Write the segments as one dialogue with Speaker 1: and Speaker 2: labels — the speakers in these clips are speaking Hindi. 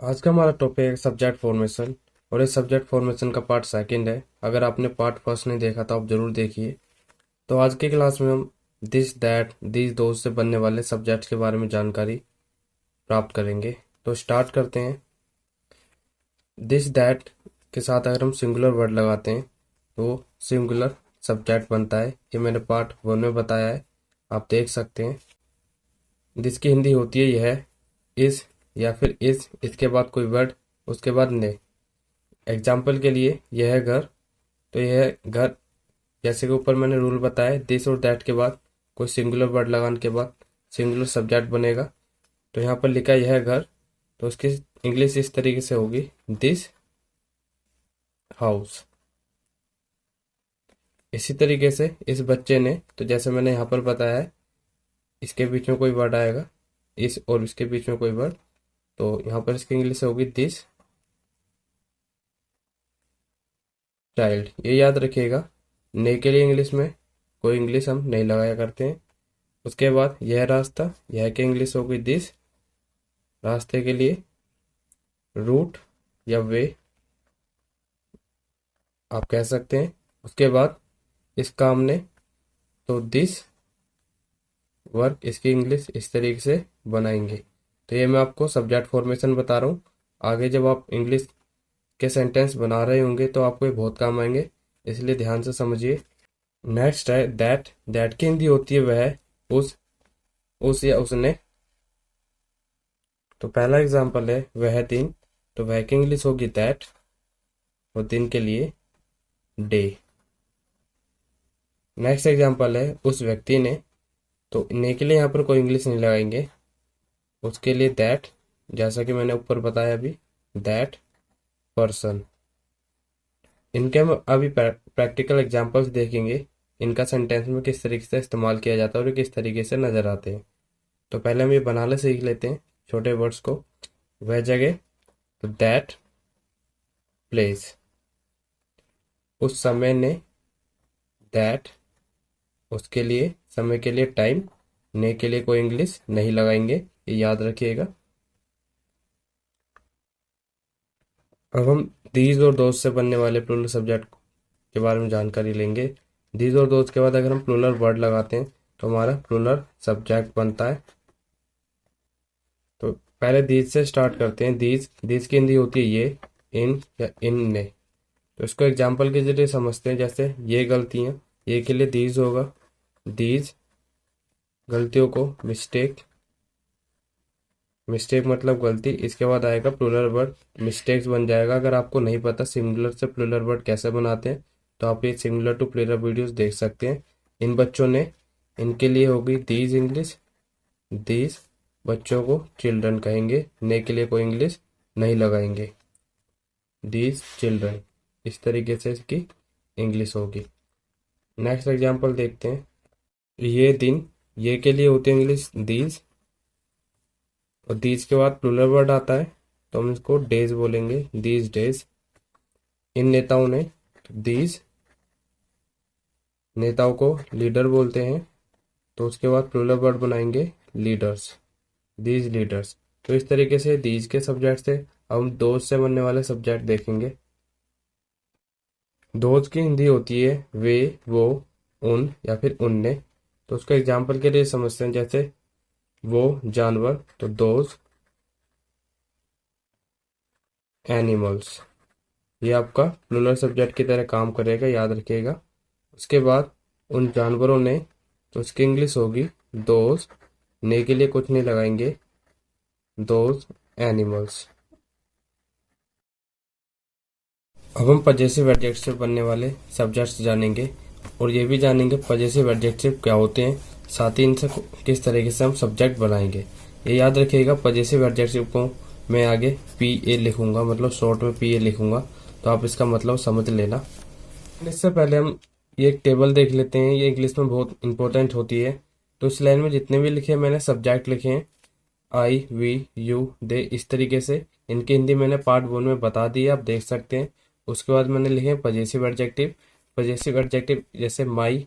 Speaker 1: आज का हमारा टॉपिक है सब्जेक्ट फॉर्मेशन। और इस सब्जेक्ट फॉर्मेशन का पार्ट सेकंड है। अगर आपने पार्ट फर्स्ट नहीं देखा तो आप जरूर देखिए। तो आज की क्लास में हम दिस दैट दीज दोज से बनने वाले सब्जेक्ट्स के बारे में जानकारी प्राप्त करेंगे। तो स्टार्ट करते हैं। दिस दैट के साथ अगर हम सिंगुलर वर्ड लगाते हैं तो सिंगुलर सब्जेक्ट बनता है। ये मैंने पार्ट वन में बताया है, आप देख सकते हैं। दिस की हिंदी होती है यह, इस या फिर इस, इसके बाद कोई वर्ड, उसके बाद ने। एग्जाम्पल के लिए यह है घर, तो यह घर जैसे कि ऊपर मैंने रूल बताया, दिस और दैट के बाद कोई सिंगुलर वर्ड लगाने के बाद सिंगुलर सब्जेक्ट बनेगा। तो यहाँ पर लिखा है यह घर, तो उसकी इंग्लिश इस तरीके से होगी, दिस हाउस। इसी तरीके से इस बच्चे ने, तो जैसे मैंने यहाँ पर बताया है, इसके बीच में कोई वर्ड आएगा, इस और इसके बीच में कोई वर्ड, तो यहाँ पर इसकी इंग्लिश होगी दिस चाइल्ड। ये याद रखिएगा, ने के लिए इंग्लिश में कोई इंग्लिश हम नहीं लगाया करते हैं। उसके बाद यह रास्ता, यह की इंग्लिश होगी दिस, रास्ते के लिए रूट या वे आप कह सकते हैं। उसके बाद इस काम ने, तो दिस वर्क, इसकी इंग्लिश इस तरीके से बनाएंगे। तो ये मैं आपको सब्जेक्ट फॉर्मेशन बता रहा हूँ। आगे जब आप इंग्लिश के सेंटेंस बना रहे होंगे तो आपको ये बहुत काम आएंगे, इसलिए ध्यान से समझिए। नेक्स्ट है दैट। दैट की हिंदी होती है वह, उस या उसने। तो पहला एग्जांपल है वह दिन, तो वह की इंग्लिश होगी दैट, और दिन के लिए डे। नेक्स्ट एग्जांपल है उस व्यक्ति ने, तो ने के लिए यहाँ पर कोई इंग्लिश नहीं लगाएंगे, उसके लिए दैट, जैसा कि मैंने ऊपर बताया अभी, दैट पर्सन। इनके हम अभी प्रैक्टिकल एग्जांपल्स देखेंगे, इनका सेंटेंस में किस तरीके से इस्तेमाल किया जाता है और किस तरीके से नजर आते हैं। तो पहले हम ये बनाने सीख लेते हैं छोटे वर्ड्स को। वह जगह, तो दैट प्लेस। उस समय ने, दैट, उसके लिए, समय के लिए टाइम, ने के लिए कोई इंग्लिश नहीं लगाएंगे, ये याद रखिएगा। अब हम दीज और दोस्त से बनने वाले प्लूरल सब्जेक्ट के बारे में जानकारी लेंगे। दीज और दोस्त के बाद अगर हम प्लूरल वर्ड लगाते हैं तो हमारा प्लूरल सब्जेक्ट बनता है। तो पहले दीज से स्टार्ट करते हैं। दीज, दीज की हिंदी होती है ये, इन या इन ने। तो इसको एग्जाम्पल के जरिए समझते हैं। जैसे ये गलतियां, ये के लिए दीज होगा, दीज गलतियों को, मिस्टेक, मिस्टेक मतलब गलती, इसके बाद आएगा प्लूरल वर्ड, मिस्टेक्स बन जाएगा। अगर आपको नहीं पता सिंगुलर से प्लूरल वर्ड कैसे बनाते हैं तो आप ये सिंगुलर टू प्लूरल वीडियोस देख सकते हैं। इन बच्चों ने, इनके लिए होगी दीज इंग्लिश, दीज बच्चों को चिल्ड्रन कहेंगे, ने के लिए कोई इंग्लिश नहीं लगाएंगे, दीज चिल्ड्रन, इस तरीके से इसकी इंग्लिश होगी। नेक्स्ट एग्जाम्पल देखते हैं। ये दिन, ये के लिए होती है इंग्लिश दीज, और दीज के बाद प्लूरल वर्ड आता है तो हम इसको डेज बोलेंगे, दीज डेज। इन नेताओं ने, तो दीज नेताओं को लीडर बोलते हैं, तो उसके बाद प्लूरल वर्ड बनाएंगे लीडर्स, दीज लीडर्स। तो इस तरीके से दीज के सब्जेक्ट से हम दोस्त से बनने वाले सब्जेक्ट देखेंगे। दोस्त की हिंदी होती है वे, वो, उन या फिर उनने। तो उसका एग्जाम्पल के लिए समझते हैं। जैसे वो जानवर, तो दोज एनिमल्स। ये आपका प्लूरल सब्जेक्ट की तरह काम करेगा, याद रखिएगा। उसके बाद उन जानवरों ने, तो उसकी इंग्लिश होगी दोज, ने के लिए कुछ नहीं लगाएंगे, दोज एनिमल्स। अब हम पजेसिव एडजेक्टिव से बनने वाले सब्जेक्ट्स जानेंगे, और ये भी जानेंगे पजेसिव एडजेक्टिव क्या होते हैं, साथ ही इनसे किस तरीके से हम सब्जेक्ट बनाएंगे। ये याद रखिएगा, पजेसिव एडजेक्टिव को मैं आगे पी ए लिखूंगा, मतलब शॉर्ट में पी ए लिखूंगा, तो आप इसका मतलब समझ लेना। इससे पहले हम ये एक टेबल देख लेते हैं, ये इंग्लिश में बहुत इंपॉर्टेंट होती है। तो इस लाइन में जितने भी लिखे हैं मैंने सब्जेक्ट लिखे हैं, आई, वी, यू, दे, इस तरीके से। इनकी हिंदी मैंने पार्ट वन में बता दी है, आप देख सकते हैं। उसके बाद मैंने लिखे पजेसिव एडजेक्टिव। पजेसिव एडजेक्टिव जैसे माई,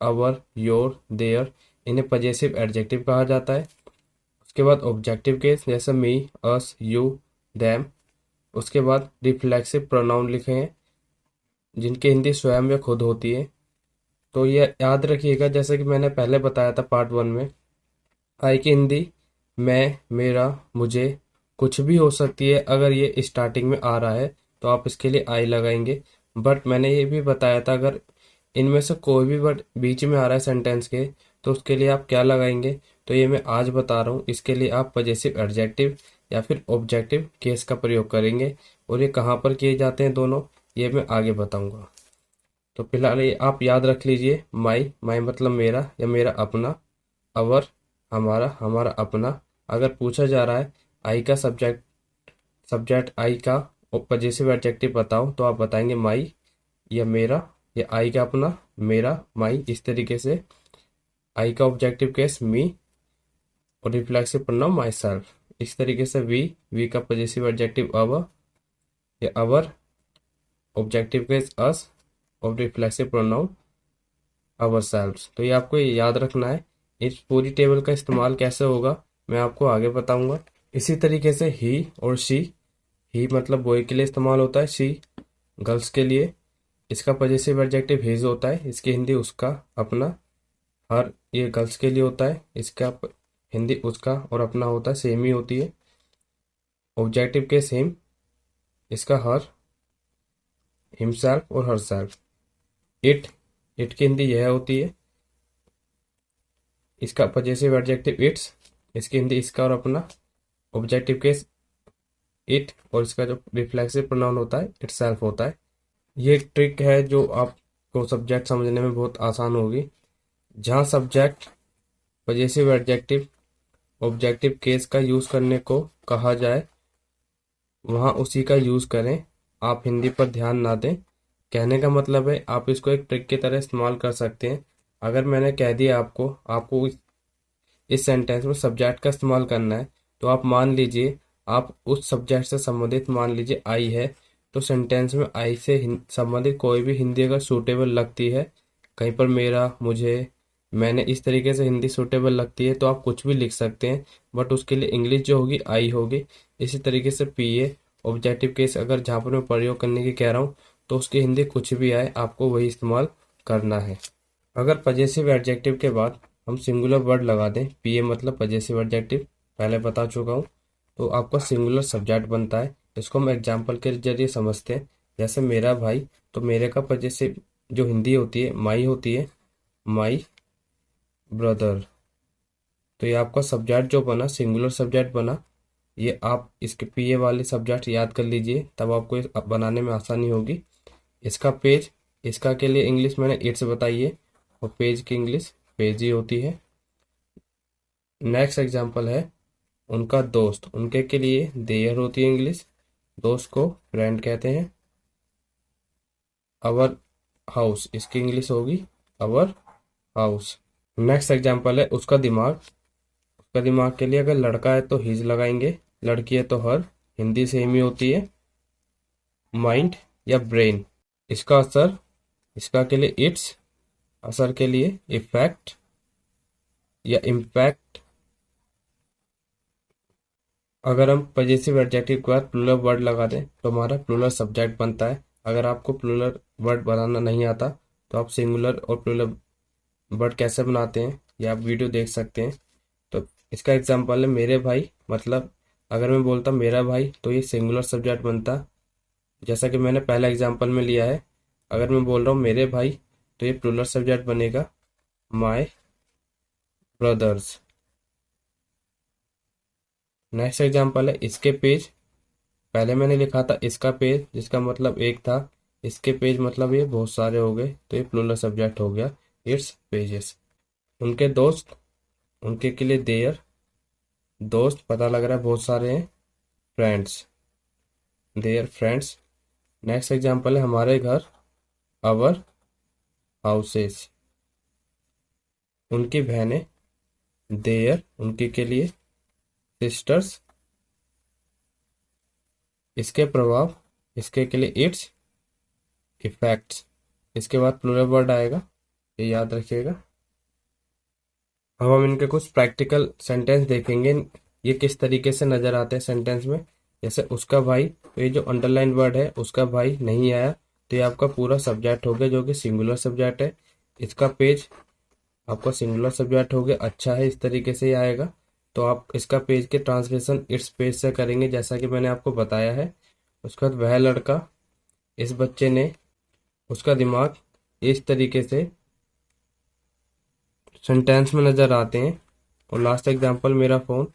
Speaker 1: अवर, योर, देयर, इन्हें पजेसिव एडजेक्टिव कहा जाता है। उसके बाद ऑब्जेक्टिव केस जैसे मी, अस, यू, देम। उसके बाद रिफ्लेक्सिव प्रोनाउन लिखे हैं जिनकी हिंदी स्वयं या खुद होती है। तो ये याद रखिएगा, जैसे कि मैंने पहले बताया था पार्ट 1 में, आई की हिंदी मैं, मेरा, मुझे, कुछ भी हो सकती है। अगर ये स्टार्टिंग में आ रहा है तो आप इसके लिए आई लगाएंगे। बट मैंने ये भी बताया था अगर इनमें से कोई भी वर्ड बीच में आ रहा है सेंटेंस के तो उसके लिए आप क्या लगाएंगे। तो ये मैं आज बता रहा हूँ, इसके लिए आप पजेसिव एडजेक्टिव या फिर ऑब्जेक्टिव केस का प्रयोग करेंगे। और ये कहाँ पर किए जाते हैं दोनों, ये मैं आगे बताऊंगा। तो फिलहाल ये आप याद रख लीजिए, माई, माई मतलब मेरा या मेरा अपना, अवर हमारा, हमारा अपना। अगर पूछा जा रहा है आई का सब्जेक्ट, सब्जेक्ट आई का पजेसिव एडजेक्टिव बताओ, तो आप बताएंगे माई या मेरा, या आई का अपना, मेरा, माई। इस तरीके से आई का ऑब्जेक्टिव केस मी और रिफ्लेक्सिव प्रोनाउन माई सेल्फ। इस तरीके से वी का पजेसिव एडजेक्टिव अवर या अवर, ऑब्जेक्टिव केस अस और रिफ्लेक्सिव प्रोनाउन अवर सेल्व्स। तो ये आपको याद रखना है। इस पूरी टेबल का इस्तेमाल कैसे होगा मैं आपको आगे बताऊंगा। इसी तरीके से ही और शी, ही मतलब बॉय के लिए इस्तेमाल होता है, शी गर्ल्स के लिए। इसका पजेसिव एडजेक्टिव हिज होता है, इसकी हिंदी उसका, अपना। हर ये गर्ल्स के लिए होता है, इसका हिंदी उसका और अपना होता है, सेम ही होती है। ऑब्जेक्टिव के सेम, इसका हर, हिमसेल्फ और हर सेल्फ। इट, इट की हिंदी यह होती है, इसका पजेसिव एडजेक्टिव इट्स, इसकी हिंदी इसका और अपना। ऑब्जेक्टिव केस इट और इसका जो रिफ्लेक्सिव प्रोनाउन होता है इटसेल्फ होता है। ये एक ट्रिक है जो आपको सब्जेक्ट समझने में बहुत आसान होगी। जहाँ subject, possessive adjective, objective case का यूज करने को कहा जाए वहां उसी का यूज करें। आप हिंदी पर ध्यान ना दें। कहने का मतलब है आप इसको एक ट्रिक की तरह इस्तेमाल कर सकते हैं। अगर मैंने कह दिया आपको आपको इस सेंटेंस में सब्जेक्ट का इस्तेमाल करना है, तो आप मान लीजिए आप उस सब्जेक्ट से संबंधित मान लीजिए आई है, तो सेंटेंस में आई से संबंधित कोई भी हिंदी अगर सूटेबल लगती है, कहीं पर मेरा, मुझे, मैंने, इस तरीके से हिंदी सूटेबल लगती है तो आप कुछ भी लिख सकते हैं। बट उसके लिए इंग्लिश जो होगी आई होगी। इसी तरीके से पीए ऑब्जेक्टिव केस अगर जहाँ पर मैं प्रयोग करने की कह रहा हूँ तो उसकी हिंदी कुछ भी आए आपको वही इस्तेमाल करना है। अगर पजेसिव एडजेक्टिव के बाद हम सिंगुलर वर्ड लगा दें, पीए मतलब पजेसिव एडजेक्टिव, पहले बता चुका हूँ, तो आपका सिंगुलर सब्जेक्ट बनता है। इसको हम एग्जाम्पल के जरिए समझते हैं। जैसे मेरा भाई, तो मेरे का पजेसिव जो हिंदी होती है माई होती है, माई ब्रदर। तो ये आपका सब्जेक्ट जो बना, सिंगुलर सब्जेक्ट बना। ये आप इसके पीए वाले सब्जेक्ट याद कर लीजिए, तब आपको बनाने में आसानी होगी। इसका पेज, इसका के लिए इंग्लिश मैंने इट्स बताई है और पेज की इंग्लिश पेज ही होती है। नेक्स्ट एग्जांपल है उनका दोस्त, उनके के लिए देयर होती है इंग्लिश, दोस्त को फ्रेंड कहते हैं। अवर हाउस, इसकी इंग्लिश होगी अवर हाउस। नेक्स्ट एग्जांपल है उसका दिमाग, उसका दिमाग के लिए अगर लड़का है तो हिज लगाएंगे, लड़की है तो हर, हिंदी सेम ही होती है। माइंड या ब्रेन, इसका असर, इसका के लिए इट्स, असर के लिए इफेक्ट या इम्पैक्ट। अगर हम पजेसिव एडजेक्टिव के बाद प्लूरल वर्ड लगा दें तो हमारा प्लूरल सब्जेक्ट बनता है। अगर आपको प्लूरल वर्ड बनाना नहीं आता तो आप सिंगुलर और प्लूरल वर्ड कैसे बनाते हैं ये आप वीडियो देख सकते हैं। तो इसका एग्जांपल है मेरे भाई, मतलब अगर मैं बोलता मेरा भाई तो ये सिंगुलर सब्जेक्ट बनता, जैसा कि मैंने पहला एग्जांपल में लिया है। अगर मैं बोल रहा हूँ मेरे भाई तो ये प्लूरल सब्जेक्ट बनेगा माय ब्रदर्स। नेक्स्ट एग्जांपल है इसके पेज, पहले मैंने लिखा था इसका पेज जिसका मतलब एक था, इसके पेज मतलब ये बहुत सारे हो गए तो ये प्लूरल सब्जेक्ट हो गया, इट्स पेजेस। उनके दोस्त, उनके के लिए देयर, दोस्त पता लग रहा है बहुत सारे हैं, friends, their friends. Next example है हमारे घर, आवर हाउसेस। उनकी बहनें, देयर, उनके के लिए सिस्टर्स। इसके प्रभाव, इसके के लिए इट्स इफेक्ट्स। इसके बाद प्लूरल वर्ड आएगा, ये याद रखिएगा। अब हम इनके कुछ प्रैक्टिकल सेंटेंस देखेंगे, ये किस तरीके से नजर आते हैं सेंटेंस में। जैसे उसका भाई, तो ये जो अंडरलाइन वर्ड है उसका भाई नहीं आया, तो ये आपका पूरा सब्जेक्ट हो गया जो कि सिंगुलर सब्जेक्ट है। इसका पेज आपका सिंगुलर सब्जेक्ट हो गया, अच्छा है, इस तरीके से ही आएगा। तो आप इसका पेज के ट्रांसलेशन इट्स पेज से करेंगे जैसा कि मैंने आपको बताया है। उसके बाद वह लड़का, इस बच्चे ने, उसका दिमाग, इस तरीके से सेंटेंस में नजर आते हैं। और लास्ट एग्जांपल, मेरा फोन,